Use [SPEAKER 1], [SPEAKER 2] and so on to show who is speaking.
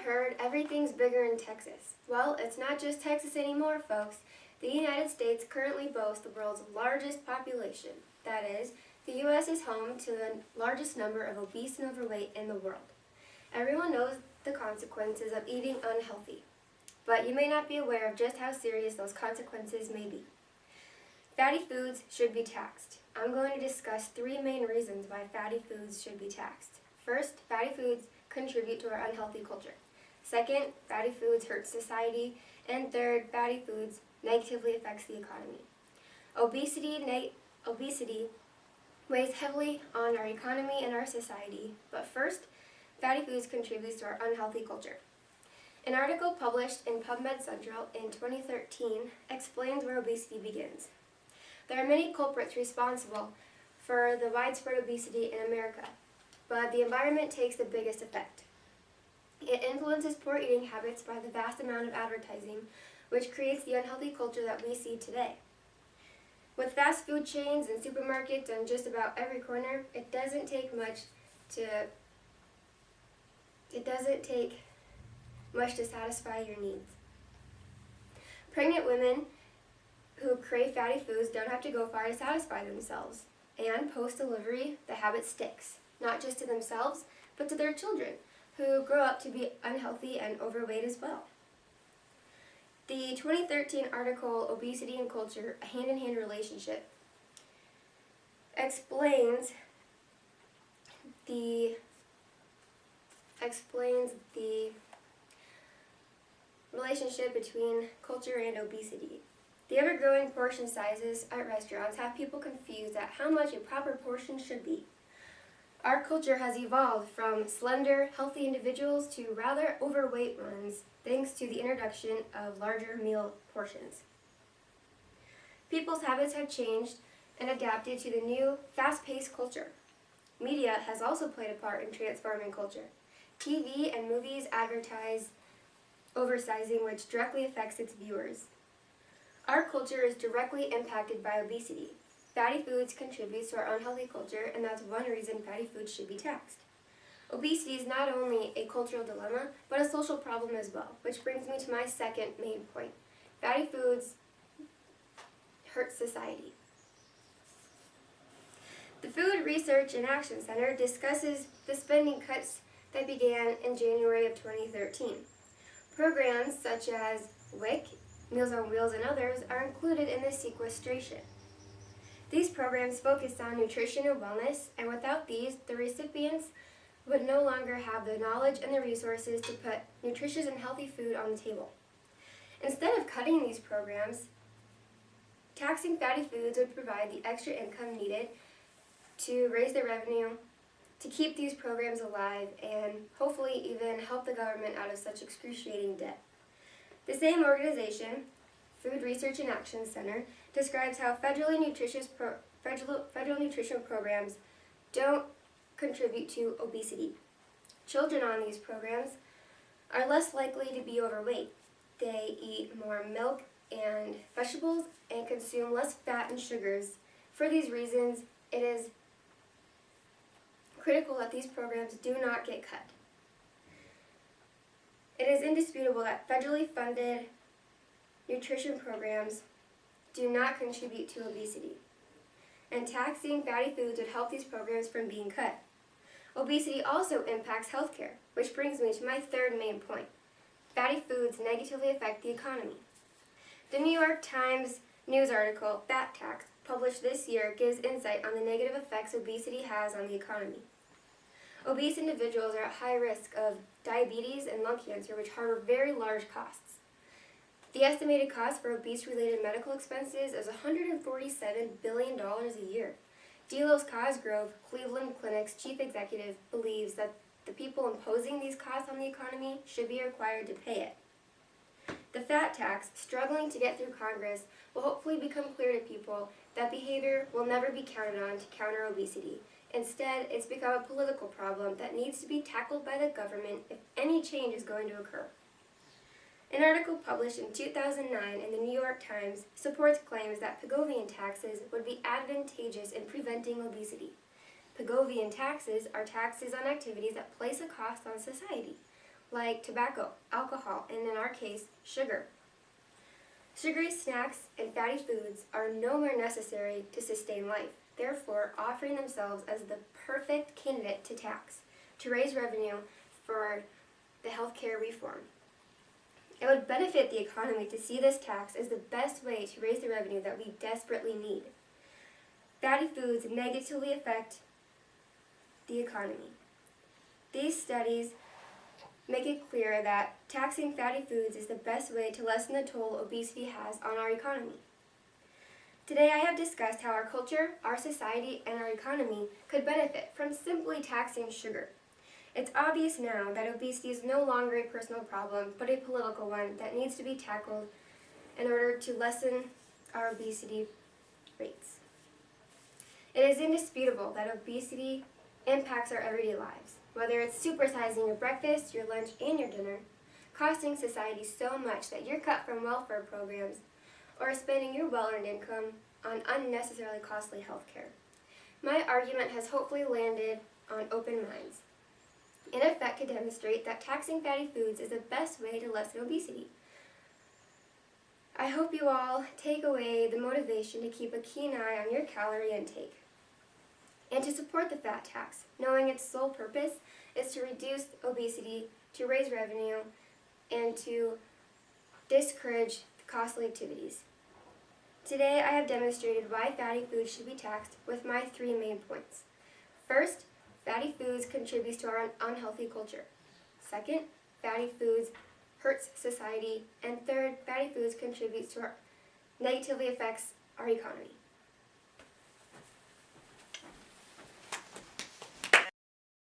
[SPEAKER 1] heard everything's bigger in Texas. Well, it's not just Texas anymore, folks. The United States currently boasts the world's largest population. That is, the U.S. is home to the largest number of obese and overweight in the world. Everyone knows the consequences of eating unhealthy, but you may not be aware of just how serious those consequences may be. Fatty foods should be taxed. I'm going to discuss 3 main reasons why fatty foods should be taxed. First, fatty foods contribute to our unhealthy culture. Second, fatty foods hurt society. And third, fatty foods negatively affects the economy. Obesity weighs heavily on our economy and our society, but first, fatty foods contribute to our unhealthy culture. An article published in PubMed Central in 2013 explains where obesity begins. There are many culprits responsible for the widespread obesity in America, but the environment takes the biggest effect. It influences poor eating habits by the vast amount of advertising, which creates the unhealthy culture that we see today. With fast food chains and supermarkets on just about every corner, it doesn't take much to satisfy your needs. Pregnant women who crave fatty foods don't have to go far to satisfy themselves. And post-delivery, the habit sticks, not just to themselves, but to their children, who grow up to be unhealthy and overweight as well. The 2013 article, Obesity and Culture, a Hand-in-Hand Relationship, explains the relationship between culture and obesity. The ever-growing portion sizes at restaurants have people confused at how much a proper portion should be. Our culture has evolved from slender, healthy individuals to rather overweight ones, thanks to the introduction of larger meal portions. People's habits have changed and adapted to the new, fast-paced culture. Media has also played a part in transforming culture. TV and movies advertise oversizing, which directly affects its viewers. Our culture is directly impacted by obesity. Fatty foods contribute to our unhealthy culture, and that's one reason fatty foods should be taxed. Obesity is not only a cultural dilemma, but a social problem as well, which brings me to my second main point. Fatty foods hurt society. The Food Research and Action Center discusses the spending cuts that began in January of 2013. Programs such as WIC, Meals on Wheels, and others are included in the sequestration. These programs focus on nutrition and wellness, and without these, the recipients would no longer have the knowledge and the resources to put nutritious and healthy food on the table. Instead of cutting these programs, taxing fatty foods would provide the extra income needed to raise the revenue, to keep these programs alive, and hopefully even help the government out of such excruciating debt. The same organization, Food Research and Action Center, describes how federal nutrition programs don't contribute to obesity. Children on these programs are less likely to be overweight. They eat more milk and vegetables and consume less fat and sugars. For these reasons, it is critical that these programs do not get cut. It is indisputable that federally funded nutrition programs do not contribute to obesity, and taxing fatty foods would help these programs from being cut. Obesity also impacts healthcare, which brings me to my third main point. Fatty foods negatively affect the economy. The New York Times news article, Fat Tax, published this year, gives insight on the negative effects obesity has on the economy. Obese individuals are at high risk of diabetes and lung cancer, which harbor very large costs. The estimated cost for obese-related medical expenses is $147 billion a year. Delos Cosgrove, Cleveland Clinic's chief executive, believes that the people imposing these costs on the economy should be required to pay it. The fat tax, struggling to get through Congress, will hopefully become clear to people that behavior will never be counted on to counter obesity. Instead, it's become a political problem that needs to be tackled by the government if any change is going to occur. An article published in 2009 in the New York Times supports claims that Pigovian taxes would be advantageous in preventing obesity. Pigovian taxes are taxes on activities that place a cost on society, like tobacco, alcohol, and in our case, sugar. Sugary snacks and fatty foods are no more necessary to sustain life, therefore offering themselves as the perfect candidate to tax, to raise revenue for the healthcare reform. It would benefit the economy to see this tax as the best way to raise the revenue that we desperately need. Fatty foods negatively affect the economy. These studies make it clear that taxing fatty foods is the best way to lessen the toll obesity has on our economy. Today I have discussed how our culture, our society, and our economy could benefit from simply taxing sugar. It's obvious now that obesity is no longer a personal problem, but a political one that needs to be tackled in order to lessen our obesity rates. It is indisputable that obesity impacts our everyday lives, whether it's supersizing your breakfast, your lunch, and your dinner, costing society so much that you're cut from welfare programs, or spending your well-earned income on unnecessarily costly health care. My argument has hopefully landed on open minds, in effect to demonstrate that taxing fatty foods is the best way to lessen obesity. I hope you all take away the motivation to keep a keen eye on your calorie intake and to support the fat tax, knowing its sole purpose is to reduce obesity, to raise revenue, and to discourage costly activities. Today I have demonstrated why fatty foods should be taxed with my 3 main points. First, fatty foods contributes to our unhealthy culture. Second, fatty foods hurts society. And third, fatty foods contributes to negatively affects our economy.